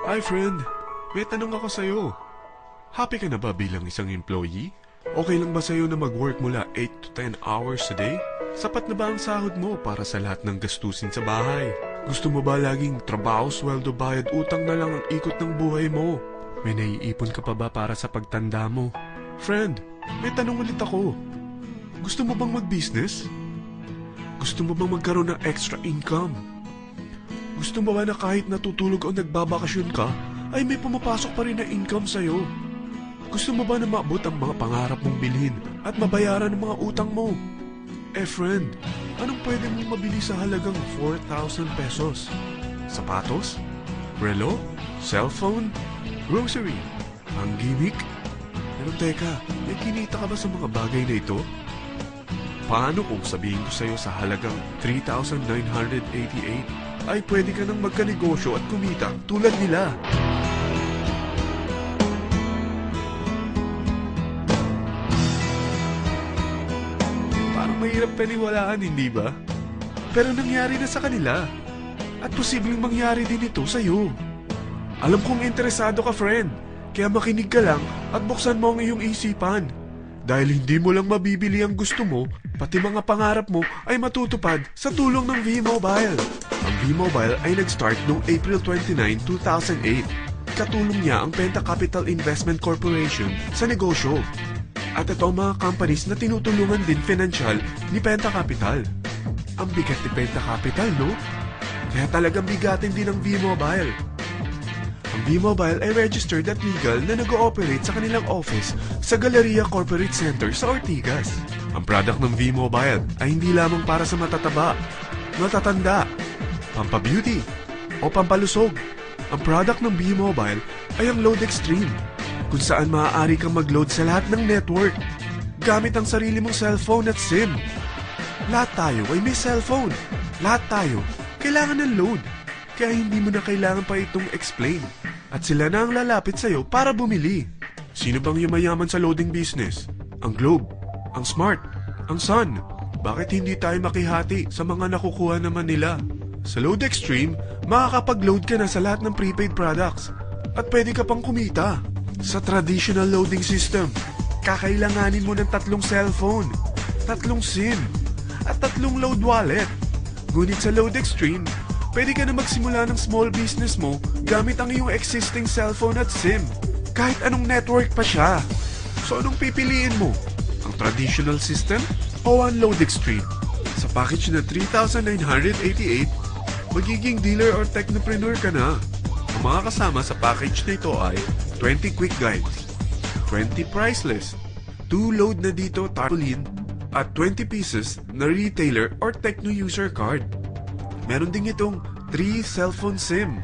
Hi friend, may tanong ako sa'yo. Happy ka na ba bilang isang employee? Okay lang ba sa'yo na mag-work mula 8 to 10 hours a day? Sapat na ba ang sahod mo para sa lahat ng gastusin sa bahay? Gusto mo ba laging trabaho, sweldo, bayad, utang na lang ang ikot ng buhay mo? May naiipon ka pa ba para sa pagtanda mo? Friend, may tanong ulit ako. Gusto mo bang mag-business? Gusto mo bang magkaroon ng extra income? Gusto mo ba na kahit natutulog o nagbabakasyon ka, ay may pumapasok pa rin na income sa'yo? Gusto mo ba na maabot ang mga pangarap mong bilhin at mabayaran ang mga utang mo? Eh friend, anong pwede mong mabili sa halagang 4,000 pesos? Sapatos? Relo? Cellphone? Grocery? Ang gimmick? Pero teka, may kinita ka ba sa mga bagay na ito? Paano kung sabihin ko sa'yo sa halagang 3,988 ay pwede ka nang magkanegosyo at kumita tulad nila? Parang mahirap paniwalaan, hindi ba? Pero nangyari na sa kanila. At posibleng mangyari din ito sa'yo. Alam kong interesado ka, friend. Kaya makinig ka lang at buksan mo ang iyong isipan. Dahil hindi mo lang mabibili ang gusto mo, pati mga pangarap mo ay matutupad sa tulong ng V-Mobile. Ang V-Mobile ay nag-start noong April 29, 2008. Katulong niya ang Penta Capital Investment Corporation sa negosyo. At ito ang mga companies na tinutulungan din financial ni Penta Capital. Ang bigat ni Penta Capital, no? Kaya talagang bigatin din ang V-Mobile. Ang V-Mobile ay registered at legal na nag-ooperate sa kanilang office sa Galleria Corporate Center sa Ortigas. Ang product ng V-Mobile ay hindi lamang para sa matataba, matatanda, pampabeauty, o pampalusog. Ang product ng V-Mobile ay ang Load Extreme, kung saan maaari kang mag-load sa lahat ng network gamit ang sarili mong cellphone at SIM. Lahat tayo ay may cellphone. Lahat tayo kailangan ng load. Kaya hindi mo na kailangan pa itong explain. At sila na ang lalapit sa'yo para bumili. Sino bang yumayaman sa loading business? Ang Globe, ang Smart, ang Sun. Bakit hindi tayo makihati sa mga nakukuha naman nila? Sa Load Extreme, makakapag-load ka na sa lahat ng prepaid products. At pwede ka pang kumita. Sa traditional loading system, kakailanganin mo ng 3 cellphone, 3 SIM, at 3 load wallet. Ngunit sa Load Extreme, pwede ka na magsimula ng small business mo gamit ang iyong existing cellphone at SIM. Kahit anong network pa siya. So anong pipiliin mo? Ang traditional system o ang Load Extreme? Sa package na 3,988, magiging dealer or technopreneur ka na. Ang mga kasama sa package na ito ay 20 quick guides, 20 price list, 2 load na dito tarpaulin, at 20 pieces na retailer or techno user card. Meron din itong 3 cellphone SIM.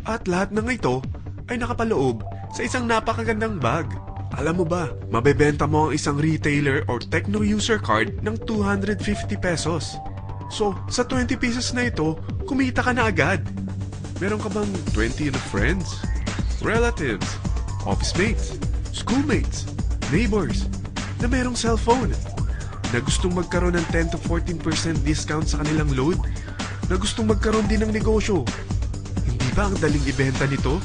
At lahat ng ito ay nakapaloob sa isang napakagandang bag. Alam mo ba, mabebenta mo ang isang retailer or techno user card ng 250 pesos. So, sa 20 pieces na ito, kumita ka na agad. Meron ka bang 20 na friends, relatives, office mates, schoolmates, neighbors na merong cellphone? Na gustong magkaroon ng 10 to 14% discount sa kanilang load? Na gustong magkaroon din ng negosyo? Hindi ba ang daling ibenta nito?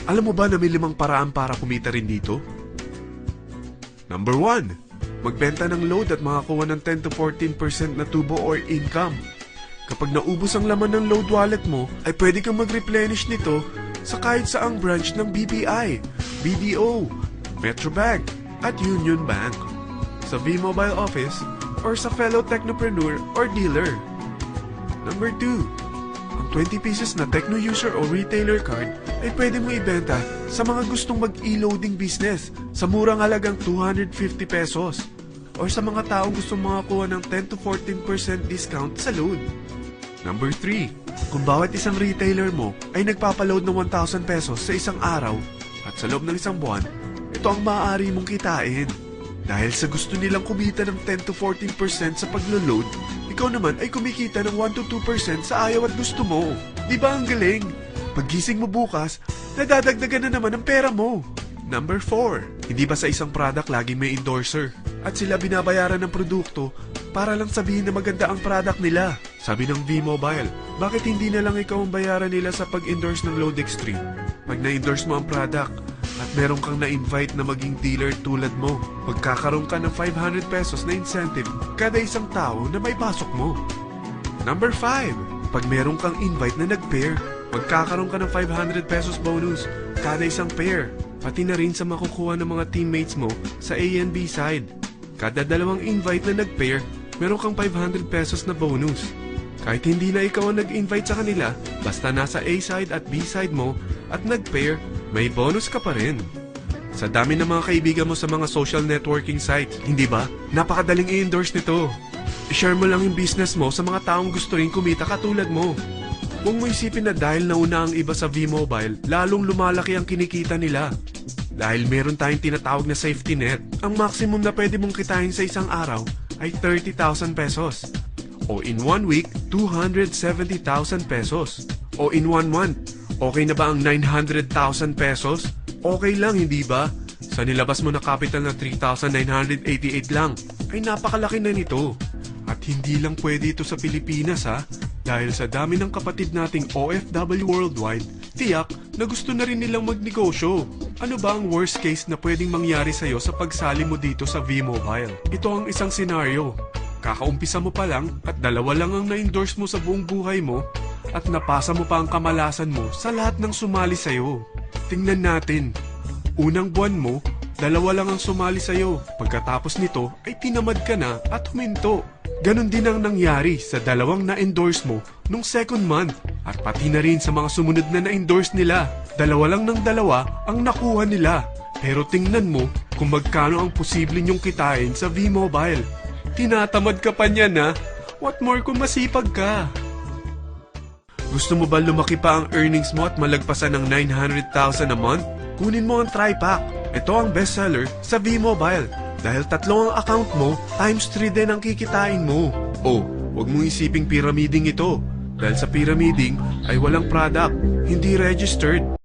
Alam mo ba na may 5 paraan para kumita rin dito? Number 1. Magbenta ng load at makakuha ng 10 to 14% na tubo or income. Kapag naubos ang laman ng load wallet mo, ay pwede kang mag-replenish nito sa kahit saang branch ng BPI, BDO, Metrobank, at Union Bank. Sa V-Mobile office or sa fellow technopreneur or dealer. Number 2. Ang 20 pieces na techno user o retailer card ay pwede mo ibenta sa mga gustong mag-e-loading business sa murang halagang 250 pesos or sa mga taong gustong makakuha ng 10 to 14% discount sa load. Number 3. Kung bawat isang retailer mo ay nagpapaload ng 1,000 pesos sa isang araw at sa loob ng isang buwan, ito ang maaari mong kitain. Dahil sa gusto nilang kumita ng 10 to 14% sa paglo-load, ikaw naman ay kumikita ng 1 to 2% sa ayaw at gusto mo. Di ba ang galing? Paggising mo bukas, nadadagdagan na naman ang pera mo. Number 4. Hindi ba sa isang product laging may endorser? At sila binabayaran ng produkto para lang sabihin na maganda ang product nila. Sabi ng V-Mobile, bakit hindi na lang ikaw ang bayaran nila sa pag-endorse ng Load Extreme? Pag na-endorse mo ang product at meron kang na-invite na maging dealer tulad mo, magkakaroon ka ng 500 pesos na incentive kada isang tao na may pasok mo. Number 5, pag meron kang invite na nag-pair, magkakaroon ka ng 500 pesos bonus kada isang pair, pati na rin sa makukuha ng mga teammates mo sa A and B side. Kada dalawang invite na nag-pair, meron kang 500 pesos na bonus. Kahit hindi na ikaw ang nag-invite sa kanila, basta nasa A side at B side mo at nag-pair, may bonus ka pa rin. Sa dami ng mga kaibigan mo sa mga social networking sites, hindi ba? Napakadaling i-endorse nito. I-share mo lang yung business mo sa mga taong gusto rin kumita katulad mo. Huwag mo isipin na dahil nauna ang iba sa V-Mobile, lalong lumalaki ang kinikita nila. Dahil meron tayong tinatawag na safety net, ang maximum na pwede mong kitain sa isang araw ay 30,000 pesos. O in 1 week, 270,000 pesos. O in 1 month, okay na ba ang 900,000 pesos? Okay lang, hindi ba? Sa nilabas mo na capital na 3,988 lang, ay napakalaki na nito. At hindi lang pwede ito sa Pilipinas ha, dahil sa dami ng kapatid nating OFW worldwide, tiyak na gusto na rin nilang magnegosyo. Ano ba ang worst case na pwedeng mangyari sa'yo sa pagsali mo dito sa V-Mobile? Ito ang isang senaryo. Kakaumpisa mo pa lang at dalawa lang ang na-endorse mo sa buong buhay mo at napasa mo pa ang kamalasan mo sa lahat ng sumali sa'yo. Tingnan natin. Unang buwan mo, dalawa lang ang sumali sa'yo. Pagkatapos nito ay tinamad ka na at huminto. Ganon din ang nangyari sa dalawang na-endorse mo nung second month at pati na rin sa mga sumunod na na-endorse nila. Dalawa lang ng dalawa ang nakuha nila. Pero tingnan mo kung magkano ang posible nyong kitain sa V-Mobile. Tinatamad ka pa niyan ha? What more kung masipag ka? Gusto mo ba lumaki pa ang earnings mo at malagpasan ng 900,000 a month? Kunin mo ang TriPack. Ito ang bestseller sa V-Mobile. Dahil 3 ang account mo, times 3 din ang kikitain mo. Oh, huwag mong isiping pyramiding ito. Dahil sa pyramiding ay walang product, hindi registered.